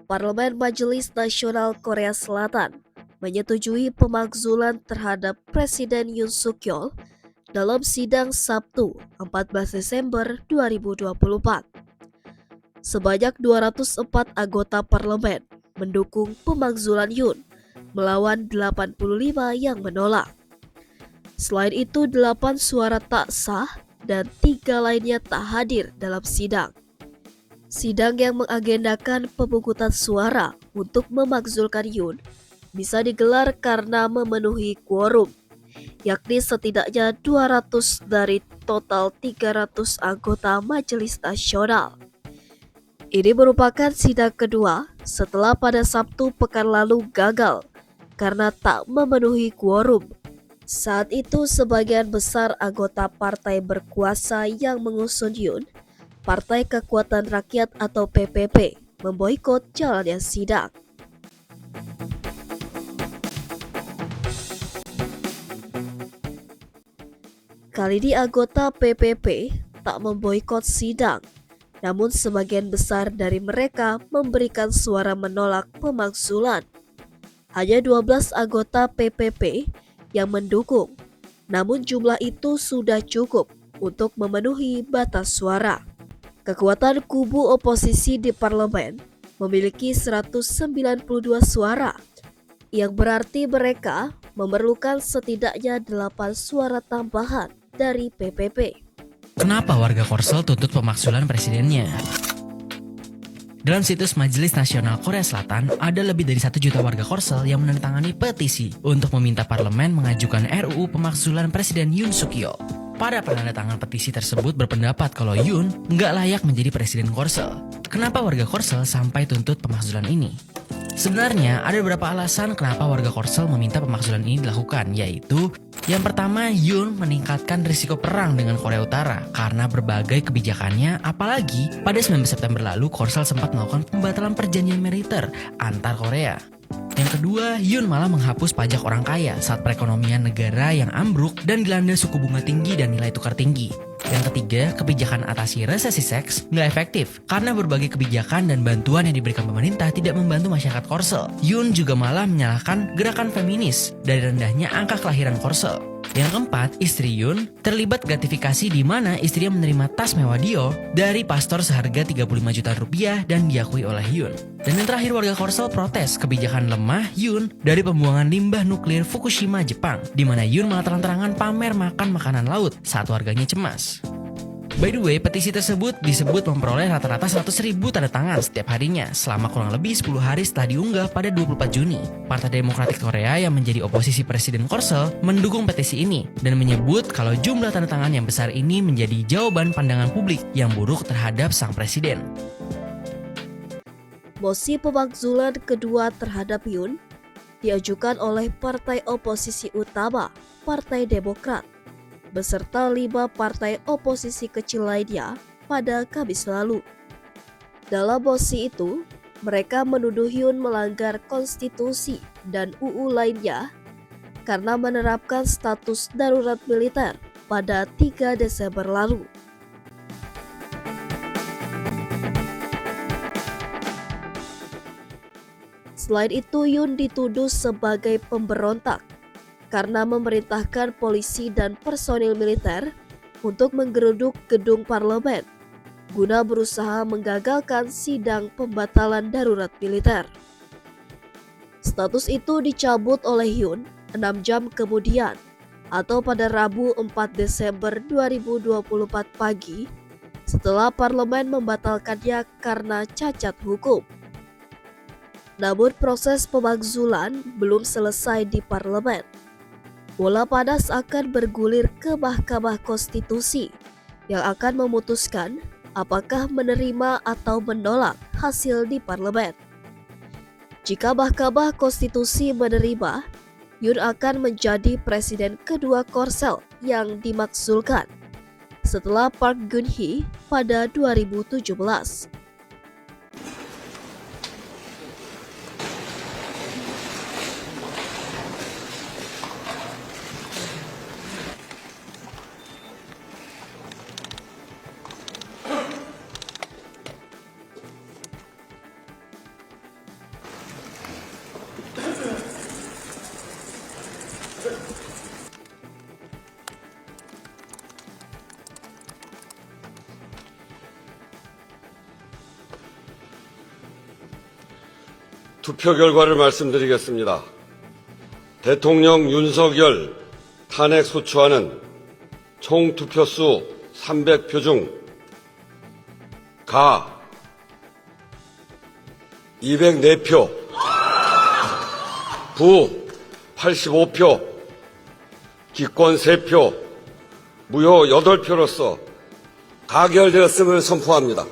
Parlemen Majelis Nasional Korea Selatan menyetujui pemakzulan terhadap Presiden Yoon Suk Yeol dalam sidang Sabtu 14 Desember 2024. Sebanyak 204 anggota parlemen mendukung pemakzulan Yoon melawan 85 yang menolak. Selain itu, 8 suara tak sah dan 3 lainnya tak hadir dalam sidang. Sidang yang mengagendakan pemungutan suara untuk memakzulkan Yoon bisa digelar karena memenuhi quorum, yakni setidaknya 200 dari total 300 anggota Majelis Nasional. Ini merupakan sidang kedua setelah pada Sabtu pekan lalu gagal karena tak memenuhi quorum. Saat itu sebagian besar anggota partai berkuasa yang mengusung Yoon, Partai Kekuatan Rakyat atau PPP, memboikot jalannya sidang. Kali ini anggota PPP tak memboikot sidang, namun sebagian besar dari mereka memberikan suara menolak pemakzulan. Hanya 12 anggota PPP yang mendukung, namun jumlah itu sudah cukup untuk memenuhi batas suara. Kekuatan kubu oposisi di parlemen memiliki 192 suara, yang berarti mereka memerlukan setidaknya 8 suara tambahan dari PPP. Kenapa warga Korsel tuntut pemakzulan presidennya? Dalam situs Majelis Nasional Korea Selatan, ada lebih dari 1 juta warga Korsel yang menandatangani petisi untuk meminta parlemen mengajukan RUU pemakzulan Presiden Yoon Suk Yeol. Para penandatangan petisi tersebut berpendapat kalau Yoon nggak layak menjadi presiden Korsel. Kenapa warga Korsel sampai tuntut pemakzulan ini? Sebenarnya ada beberapa alasan kenapa warga Korsel meminta pemakzulan ini dilakukan, yaitu yang pertama, Yoon meningkatkan risiko perang dengan Korea Utara karena berbagai kebijakannya, apalagi pada 19 September lalu Korsel sempat melakukan pembatalan perjanjian militer antar Korea. Yang kedua, Yoon malah menghapus pajak orang kaya saat perekonomian negara yang ambruk dan dilanda suku bunga tinggi dan nilai tukar tinggi. Yang ketiga, kebijakan atasi resesi seks nggak efektif karena berbagai kebijakan dan bantuan yang diberikan pemerintah tidak membantu masyarakat Korsel. Yoon juga malah menyalahkan gerakan feminis dari rendahnya angka kelahiran Korsel. Yang keempat, istri Yoon terlibat gratifikasi di mana istrinya menerima tas mewah Dior dari pastor seharga 35 juta rupiah dan diakui oleh Yoon. Dan yang terakhir, warga Korsel protes kebijakan lemah Yoon dari pembuangan limbah nuklir Fukushima, Jepang, di mana Yoon malah terang-terangan pamer makan makanan laut saat warganya cemas. By the way, petisi tersebut disebut memperoleh rata-rata 100.000 tanda tangan setiap harinya selama kurang lebih 10 hari setelah diunggah pada 24 Juni. Partai Demokratik Korea yang menjadi oposisi Presiden Korsel mendukung petisi ini dan menyebut kalau jumlah tanda tangan yang besar ini menjadi jawaban pandangan publik yang buruk terhadap sang presiden. Mosi pemakzulan kedua terhadap Yoon diajukan oleh partai oposisi utama, Partai Demokrat, beserta 5 partai oposisi kecil lainnya pada Kamis lalu. Dalam mosi itu, mereka menuduh Yoon melanggar konstitusi dan UU lainnya karena menerapkan status darurat militer pada 3 Desember lalu. Selain itu, Yoon dituduh sebagai pemberontak karena memerintahkan polisi dan personil militer untuk menggeruduk gedung parlemen guna berusaha menggagalkan sidang pembatalan darurat militer. Status itu dicabut oleh Yoon 6 jam kemudian atau pada Rabu 4 Desember 2024 pagi setelah parlemen membatalkannya karena cacat hukum. Namun proses pemakzulan belum selesai di parlemen. Bola panas akan bergulir ke Mahkamah Konstitusi yang akan memutuskan apakah menerima atau menolak hasil di parlemen. Jika Mahkamah Konstitusi menerima, Yoon akan menjadi presiden kedua Korsel yang dimakzulkan setelah Park Geun-hye pada 2017. 투표 결과를 말씀드리겠습니다. 대통령 윤석열 탄핵 소추안은 총 투표수 300표 중 가 204표, 부 85표, 기권 3표, 무효 8표로서 가결되었음을 선포합니다.